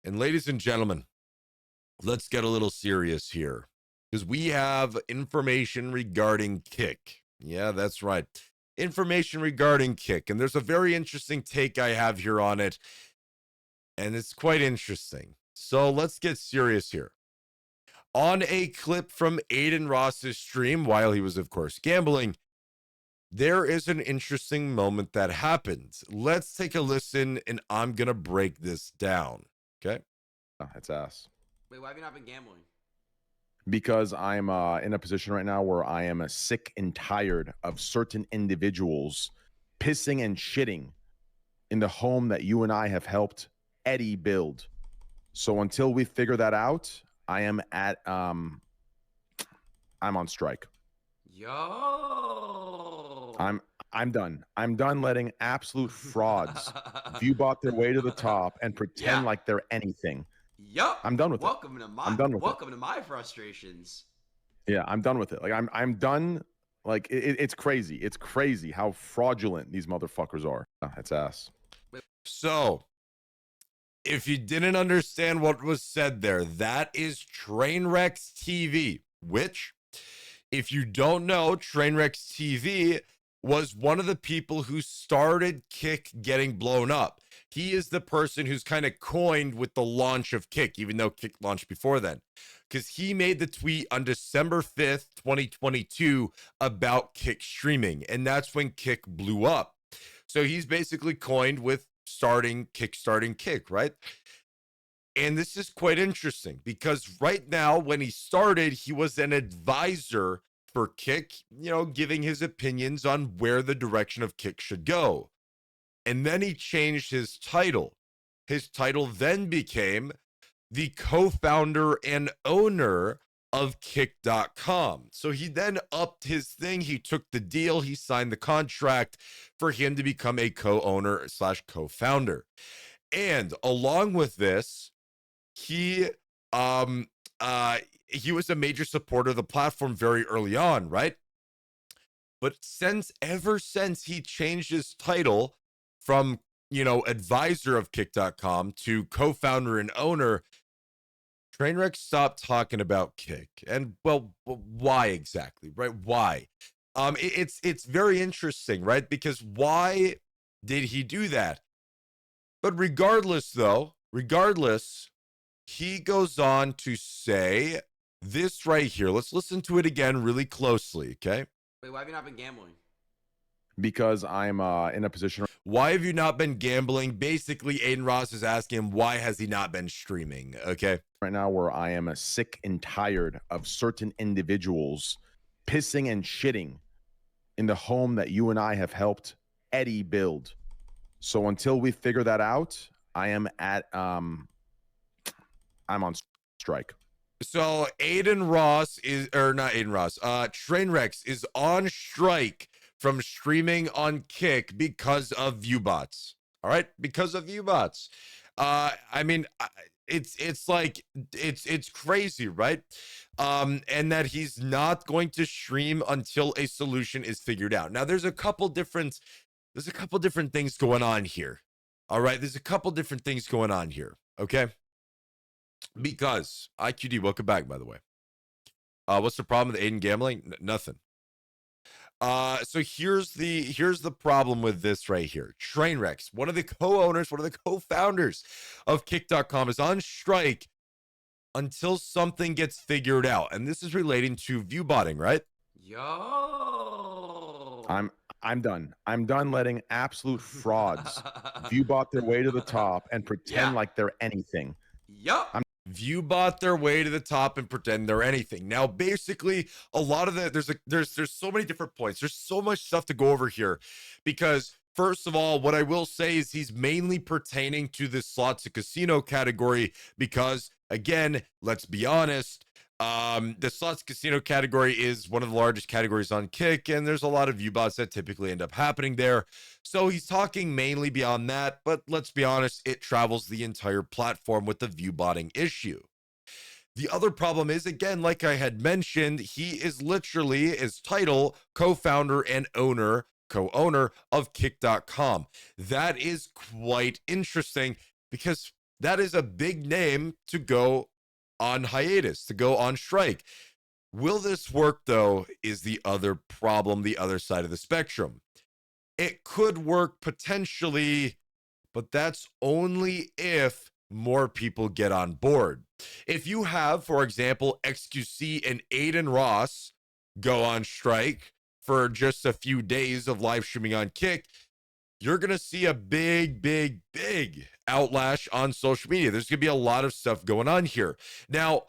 And ladies and gentlemen, let's get a little serious here because we have information regarding Kick. Yeah, that's right. Information regarding Kick. And there's a very interesting take I have here on it. And it's quite interesting. So let's get serious here. On a clip from Aiden Ross's stream, while he was, of course, gambling, there is an interesting moment that happened. Let's take a listen, and I'm going to break this down. Okay. Oh, it's ass. Wait, why have you not been gambling? Because I'm in a position right now where I am sick and tired of certain individuals pissing and shitting in the home that you and I have helped Eddie build. So until we figure that out, I am at I'm on strike. Yo. I'm done. I'm done letting absolute frauds view bot their way to the top and pretend like they're anything. Yup. I'm done with it. Welcome to my welcome to my frustrations. Yeah, I'm done with it. Like I'm done. Like it's crazy. It's crazy how fraudulent these motherfuckers are. Oh, it's ass. So, if you didn't understand what was said there, that is Trainwrecks TV, which, if you don't know, Trainwrecks TV was one of the people who started Kick getting blown up. He is the person who's kind of coined with the launch of Kick, even though Kick launched before then, because he made the tweet on December 5th, 2022 about Kick streaming, and that's when Kick blew up. So he's basically coined with kickstarting Kick, right? And this is quite interesting because right now, when he started, he was an advisor for Kick, giving his opinions on where the direction of Kick should go. And then he changed his title. His title then became the co-founder and owner of Kick.com. So he then upped his thing. He took the deal. He signed the contract for him to become a co-owner / co-founder. And along with this, he was a major supporter of the platform very early on, right? But ever since he changed his title from, advisor of Kick.com to co-founder and owner, Trainwreck stopped talking about Kick. And well, why exactly, right? Why? It's very interesting, right? Because why did he do that? But regardless, he goes on to say this right here. Let's listen to it again really closely, okay? Wait, why have you not been gambling? Because I'm in a position. Why have you not been gambling? Basically, Aiden Ross is asking him, why has he not been streaming? Okay. Right now, where I am sick and tired of certain individuals pissing and shitting in the home that you and I have helped Eddie build. So until we figure that out, I am at I'm on strike. So Aiden Ross Trainwrecks is on strike from streaming on Kick because of viewbots. All right, because of viewbots. I mean, it's like it's crazy, right? And that he's not going to stream until a solution is figured out. Now, there's a couple different things going on here. All right, there's a couple different things going on here. Okay, because IQD, welcome back, by the way. What's the problem with Aiden gambling? Nothing. So here's the problem with this right here. Trainwrecks, one of the co-owners, one of the co-founders of Kick.com, is on strike until something gets figured out. And this is relating to viewbotting, right? Yo. I'm done. I'm done letting absolute frauds view bot their way to the top and pretend like they're anything. Yup. Viewbot their way to the top and pretend they're anything. Now, basically, a lot of there's so many different points. There's so much stuff to go over here because, first of all, what I will say is he's mainly pertaining to the slots and casino category because, again, let's be honest, the slots casino category is one of the largest categories on Kick, and there's a lot of viewbots that typically end up happening there. So he's talking mainly beyond that, but let's be honest, it travels the entire platform with the viewbotting issue. The other problem is, again, like I had mentioned, he is literally his title, co-founder and co-owner of Kick.com. That is quite interesting because That is a big name to go on hiatus, to go on strike. Will this work, though, is the other problem, the other side of the spectrum. It could work potentially, but that's only if more people get on board. If you have, for example, XQC and Adin Ross go on strike for just a few days of live streaming on Kick, you're going to see a big outlash on social media. There's going to be a lot of stuff going on here. Now,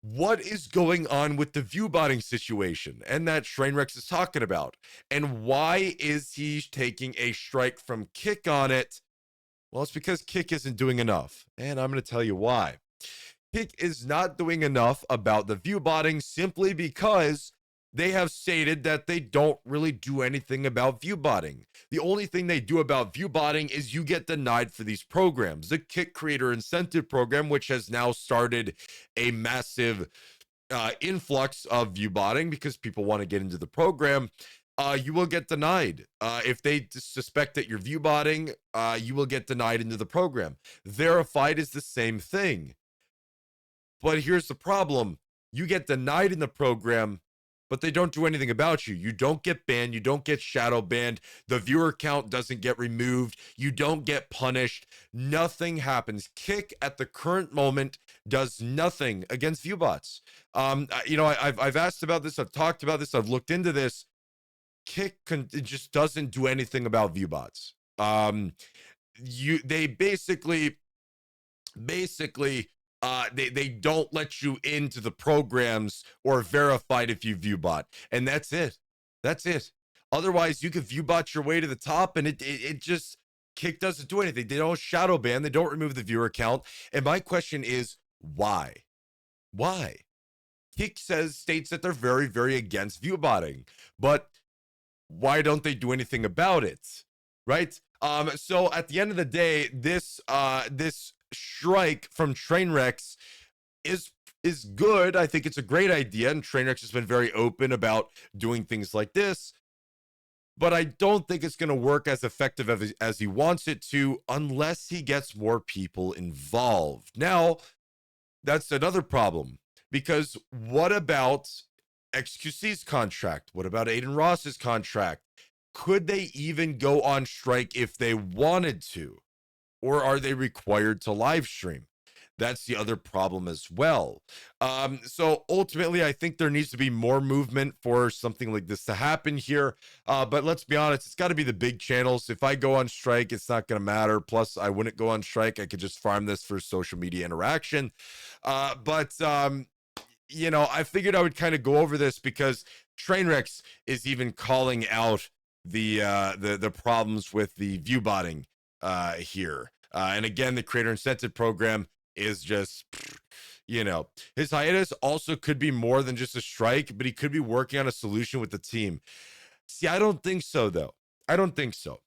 what is going on with the viewbotting situation and that Trainwreck is talking about? And why is he taking a strike from Kick on it? Well, it's because Kick isn't doing enough. And I'm going to tell you why. Kick is not doing enough about the viewbotting simply because they have stated that they don't really do anything about viewbotting. The only thing they do about viewbotting is you get denied for these programs. The Kick Creator Incentive Program, which has now started a massive influx of viewbotting because people want to get into the program, you will get denied. If they suspect that you're viewbotting, you will get denied into the program. Verified is the same thing. But here's the problem. You get denied in the program, but they don't do anything about you. You don't get banned. You don't get shadow banned. The viewer count doesn't get removed. You don't get punished. Nothing happens. Kick at the current moment does nothing against viewbots. I've asked about this. I've talked about this. I've looked into this. Kick it just doesn't do anything about viewbots. They basically they don't let you into the programs or verified if you viewbot, and that's it. Otherwise, you can viewbot your way to the top, and it just Kick doesn't do anything. They don't shadow ban. They don't remove the viewer count. And my question is, why? Kick states that they're very against viewbotting, but why don't they do anything about it? Right? So at the end of the day, this strike from Trainwreck is good. I think it's a great idea, and Trainwreck has been very open about doing things like this, but I don't think it's going to work as effective as he wants it to unless he gets more people involved. Now, that's another problem, because what about XQC's contract? What about Adin Ross's contract? Could they even go on strike if they wanted to? Or are they required to live stream? That's the other problem as well. So ultimately, I think there needs to be more movement for something like this to happen here. But let's be honest, it's got to be the big channels. If I go on strike, it's not going to matter. Plus, I wouldn't go on strike. I could just farm this for social media interaction. I figured I would kind of go over this because Trainwreck is even calling out the problems with the viewbotting here. And again, the Creator Incentive Program is just, his hiatus also could be more than just a strike, but he could be working on a solution with the team. See, I don't think so, though. I don't think so.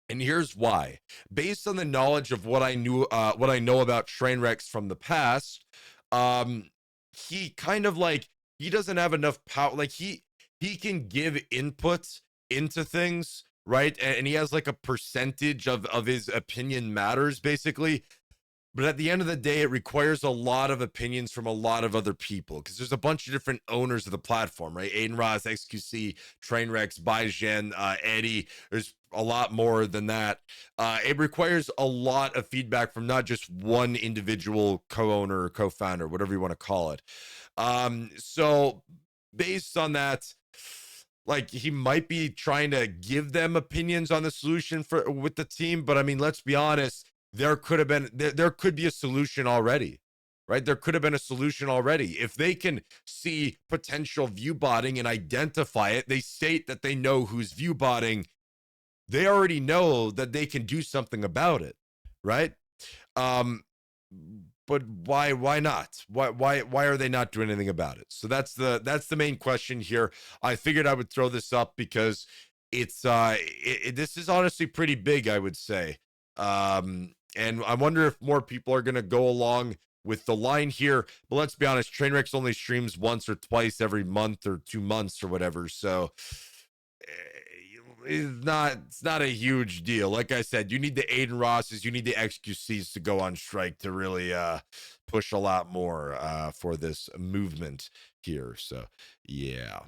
And here's why. Based on the knowledge of what I know about Trainwreck from the past, he kind of he doesn't have enough power. Like he can give input into things, right? And he has like a percentage of his opinion matters, basically. But at the end of the day, it requires a lot of opinions from a lot of other people because there's a bunch of different owners of the platform, right? Adin Ross, XQC, Trainwreck, Baijian, Eddie. There's a lot more than that. It requires a lot of feedback from not just one individual co-owner or co-founder, whatever you want to call it. So based on that, he might be trying to give them opinions on the solution with the team. But I mean, let's be honest. There could be a solution already, right? There could have been a solution already. If they can see potential viewbotting and identify it, they state that they know who's viewbotting. They already know that they can do something about it, right? But why not? Why are they not doing anything about it? So that's the main question here. I figured I would throw this up because it's this is honestly pretty big, I would say. And I wonder if more people are going to go along with the line here. But let's be honest, Trainwreck only streams once or twice every month or 2 months or whatever. So it's not a huge deal. Like I said, you need the Aiden Rosses, you need the XQCs to go on strike to really push a lot more for this movement here. So yeah.